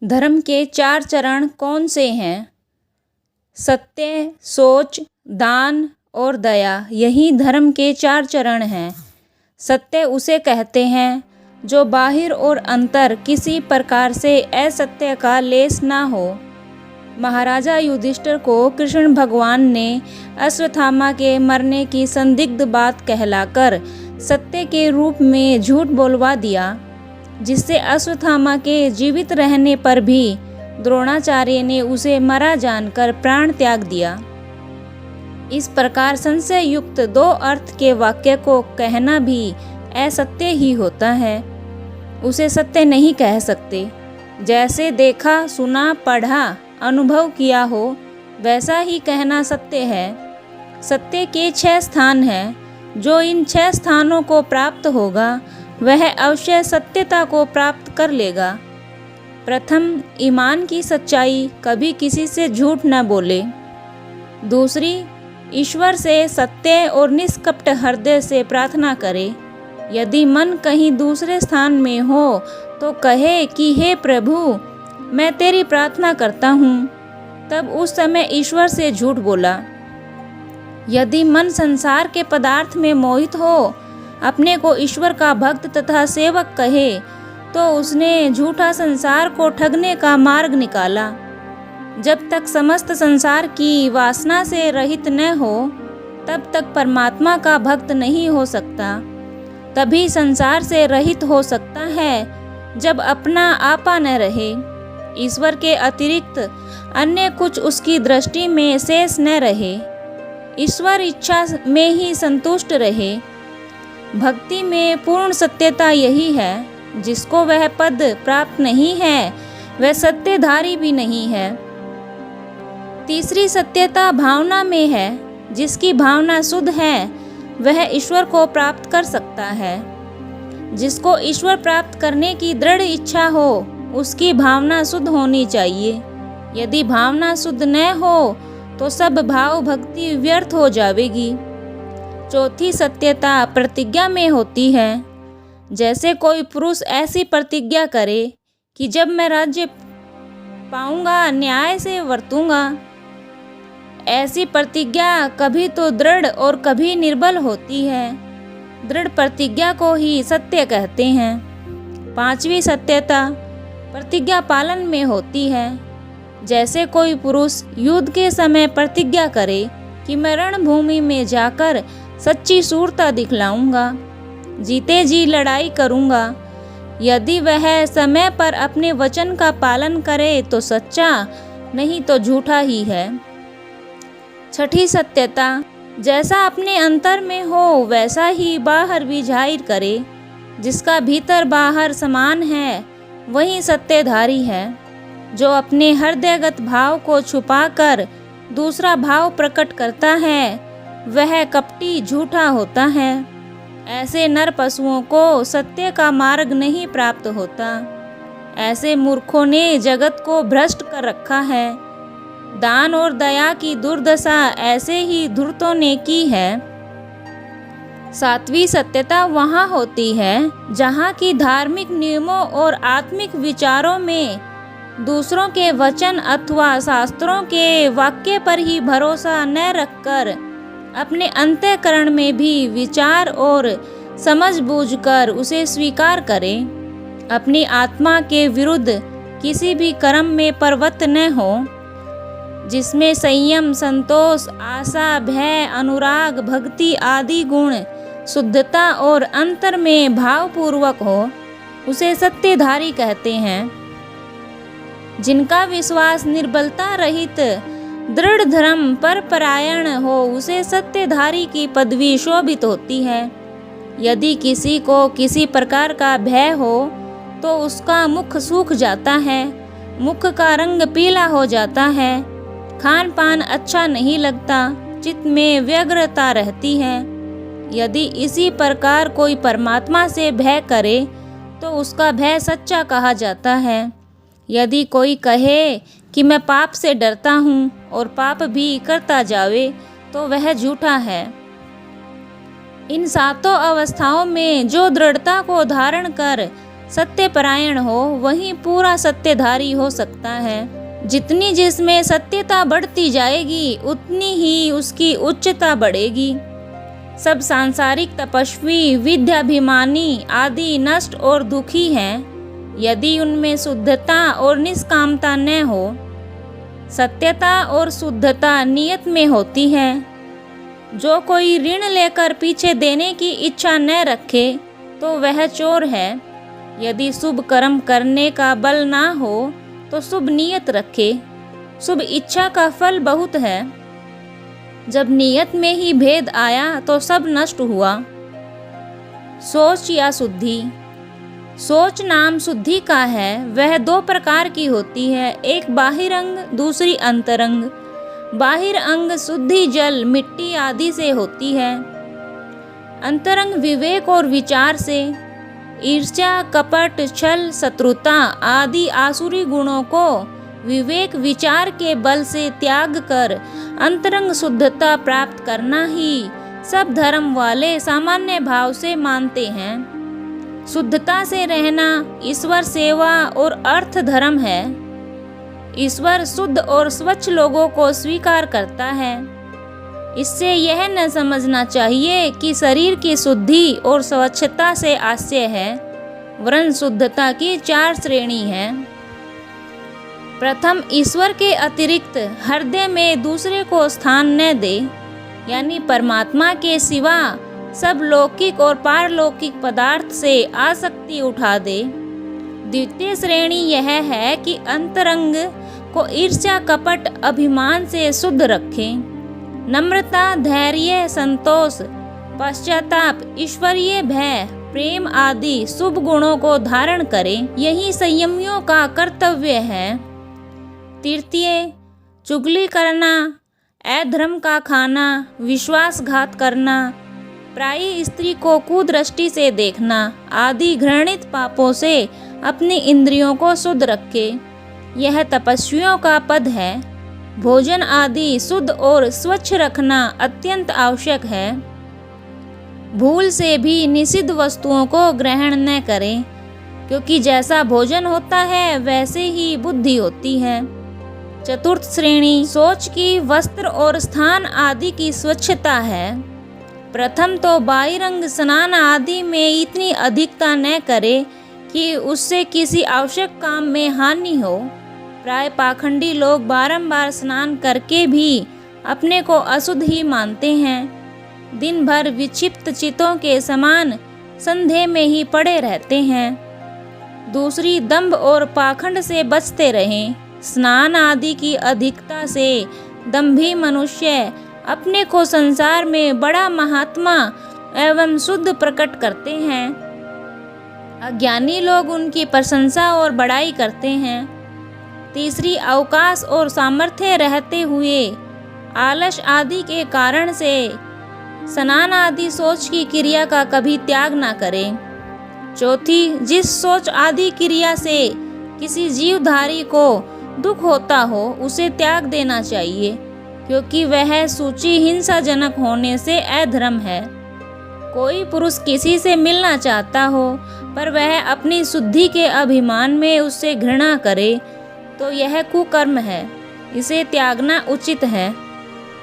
धर्म के 4 चरण कौन से हैं? सत्य, सोच, दान और दया, यही धर्म के 4 चरण हैं। सत्य उसे कहते हैं जो बाहिर और अंतर किसी प्रकार से असत्य का लेस ना हो। महाराजा युधिष्ठिर को कृष्ण भगवान ने अश्वत्थामा के मरने की संदिग्ध बात कहलाकर सत्य के रूप में झूठ बोलवा दिया, जिससे अश्वत्थामा के जीवित रहने पर भी द्रोणाचार्य ने उसे मरा जानकर प्राण त्याग दिया। इस प्रकार संशय युक्त 2 अर्थ के वाक्य को कहना भी असत्य ही होता है, उसे सत्य नहीं कह सकते। जैसे देखा, सुना, पढ़ा, अनुभव किया हो, वैसा ही कहना सत्य है। सत्य के 6 स्थान हैं। जो इन 6 स्थानों को प्राप्त होगा वह अवश्य सत्यता को प्राप्त कर लेगा। प्रथम, ईमान की सच्चाई, कभी किसी से झूठ न बोले। दूसरी, ईश्वर से सत्य और निष्कपट हृदय से प्रार्थना करे। यदि मन कहीं दूसरे स्थान में हो तो कहे कि हे प्रभु, मैं तेरी प्रार्थना करता हूँ, तब उस समय ईश्वर से झूठ बोला। यदि मन संसार के पदार्थ में मोहित हो, अपने को ईश्वर का भक्त तथा सेवक कहे, तो उसने झूठा संसार को ठगने का मार्ग निकाला। जब तक समस्त संसार की वासना से रहित न हो, तब तक परमात्मा का भक्त नहीं हो सकता। तभी संसार से रहित हो सकता है जब अपना आपा न रहे, ईश्वर के अतिरिक्त अन्य कुछ उसकी दृष्टि में शेष न रहे, ईश्वर इच्छा में ही संतुष्ट रहे। भक्ति में पूर्ण सत्यता यही है। जिसको वह पद प्राप्त नहीं है वह सत्यधारी भी नहीं है। तीसरी सत्यता भावना में है। जिसकी भावना शुद्ध है वह ईश्वर को प्राप्त कर सकता है। जिसको ईश्वर प्राप्त करने की दृढ़ इच्छा हो, उसकी भावना शुद्ध होनी चाहिए। यदि भावना शुद्ध न हो तो सब भाव भक्ति व्यर्थ हो जाएगी। चौथी सत्यता प्रतिज्ञा में होती है। जैसे कोई पुरुष ऐसी प्रतिज्ञा करे कि जब मैं राज्य पाऊंगा न्याय से वर्तूंगा, ऐसी प्रतिज्ञा कभी तो दृढ़ और कभी निर्बल होती है। दृढ़ प्रतिज्ञा को ही सत्य कहते हैं। पांचवी सत्यता प्रतिज्ञा पालन में होती है। जैसे कोई पुरुष युद्ध के समय प्रतिज्ञा करे कि मैं रणभूमि में जाकर सच्ची शूरता दिखलाऊंगा, जीते जी लड़ाई करूंगा। यदि वह समय पर अपने वचन का पालन करे तो सच्चा, नहीं तो झूठा ही है। छठी सत्यता जैसा अपने अंतर में हो वैसा ही बाहर भी जाहिर करे। जिसका भीतर बाहर समान है वही सत्यधारी है। जो अपने हृदयगत भाव को छुपाकर दूसरा भाव प्रकट करता है वह कपटी झूठा होता है। ऐसे नर पशुओं को सत्य का मार्ग नहीं प्राप्त होता। ऐसे मूर्खों ने जगत को भ्रष्ट कर रखा है। दान और दया की दुर्दशा ऐसे ही धूर्तों ने की है। सातवीं सत्यता वहाँ होती है जहाँ की धार्मिक नियमों और आत्मिक विचारों में दूसरों के वचन अथवा शास्त्रों के वाक्य पर ही भरोसा न रखकर अपने अंतःकरण में भी विचार और समझ बूझकर उसे स्वीकार करें। अपनी आत्मा के विरुद्ध किसी भी कर्म में प्रवृत्त न हो। जिसमें संयम, संतोष, आशा, भय, अनुराग, भक्ति आदि गुण शुद्धता और अंतर में भावपूर्वक हो, उसे सत्यधारी कहते हैं। जिनका विश्वास निर्बलता रहित दृढ़ धर्म पर परायण हो, उसे सत्यधारी की पदवी शोभित होती है। यदि किसी को किसी प्रकार का भय हो तो उसका मुख सूख जाता है, मुख का रंग पीला हो जाता है, खान पान अच्छा नहीं लगता, चित्त में व्यग्रता रहती है। यदि इसी प्रकार कोई परमात्मा से भय करे तो उसका भय सच्चा कहा जाता है। यदि कोई कहे कि मैं पाप से डरता हूँ और पाप भी करता जावे तो वह झूठा है। इन सातों अवस्थाओं में जो दृढ़ता को धारण कर सत्यपरायण हो वही पूरा सत्यधारी हो सकता है। जितनी जिसमें सत्यता बढ़ती जाएगी उतनी ही उसकी उच्चता बढ़ेगी। सब सांसारिक तपस्वी, विद्याभिमानी आदि नष्ट और दुखी हैं यदि उनमें शुद्धता और निष्कामता न हो। सत्यता और शुद्धता नियत में होती है। जो कोई ऋण लेकर पीछे देने की इच्छा न रखे तो वह चोर है। यदि शुभ कर्म करने का बल ना हो तो शुभ नियत रखे। शुभ इच्छा का फल बहुत है। जब नियत में ही भेद आया तो सब नष्ट हुआ। सोच या शुद्धि। सोच नाम शुद्धि का है। वह दो प्रकार की होती है, एक बाहिरंग, दूसरी अंतरंग। बाहिर अंग शुद्धि जल, मिट्टी आदि से होती है। अंतरंग विवेक और विचार से। ईर्ष्या, कपट, छल, शत्रुता आदि आसुरी गुणों को विवेक विचार के बल से त्याग कर अंतरंग शुद्धता प्राप्त करना ही सब धर्म वाले सामान्य भाव से मानते हैं। शुद्धता से रहना ईश्वर सेवा और अर्थ धर्म है। ईश्वर शुद्ध और स्वच्छ लोगों को स्वीकार करता है। इससे यह न समझना चाहिए कि शरीर की शुद्धि और स्वच्छता से आशय है, वरन शुद्धता की 4 श्रेणी है। प्रथम, ईश्वर के अतिरिक्त हृदय में दूसरे को स्थान न दे, यानी परमात्मा के सिवा सब लौकिक और पारलौकिक पदार्थ से आसक्ति उठा दे। द्वितीय श्रेणी यह है कि अंतरंग को ईर्ष्या, कपट, अभिमान से शुद्ध रखें। नम्रता, धैर्य, संतोष, पश्चाताप, ईश्वरीय भय, प्रेम आदि शुभ गुणों को धारण करें। यही संयमियों का कर्तव्य है। तृतीय, चुगली करना, अधर्म का खाना, विश्वासघात करना, पराई स्त्री को कुदृष्टि से देखना आदि घृणित पापों से अपनी इंद्रियों को शुद्ध रखे। यह तपस्वियों का पद है। भोजन आदि शुद्ध और स्वच्छ रखना अत्यंत आवश्यक है। भूल से भी निषिद्ध वस्तुओं को ग्रहण न करें, क्योंकि जैसा भोजन होता है वैसे ही बुद्धि होती है। चतुर्थ श्रेणी सोच की, वस्त्र और स्थान आदि की स्वच्छता है। प्रथम तो बाहिरंग स्नान आदि में इतनी अधिकता न करे कि उससे किसी आवश्यक काम में हानि हो। प्राय पाखंडी लोग बारंबार स्नान करके भी अपने को अशुद्ध ही मानते हैं। दिन भर विक्षिप्त चितों के समान संदेह में ही पड़े रहते हैं। दूसरी, दंभ और पाखंड से बचते रहें। स्नान आदि की अधिकता से दंभी मनुष्य अपने को संसार में बड़ा महात्मा एवं शुद्ध प्रकट करते हैं। अज्ञानी लोग उनकी प्रशंसा और बड़ाई करते हैं। तीसरी, अवकाश और सामर्थ्य रहते हुए आलस आदि के कारण से स्नान आदि सोच की क्रिया का कभी त्याग ना करें। चौथी, जिस सोच आदि क्रिया से किसी जीवधारी को दुख होता हो उसे त्याग देना चाहिए, क्योंकि वह सूची हिंसाजनक होने से अधर्म है। कोई पुरुष किसी से मिलना चाहता हो पर वह अपनी शुद्धि के अभिमान में उससे घृणा करे तो यह कुकर्म है, इसे त्यागना उचित है।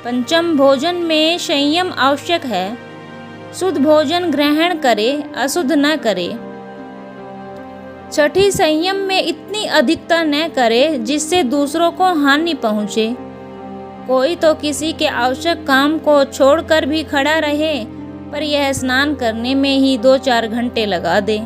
पंचम, भोजन में संयम आवश्यक है। शुद्ध भोजन ग्रहण करे, अशुद्ध न करे। छठी, संयम में इतनी अधिकता न करे जिससे दूसरों को हानि पहुँचे। कोई तो किसी के आवश्यक काम को छोड़कर भी खड़ा रहे पर यह स्नान करने में ही 2-4 घंटे लगा दे।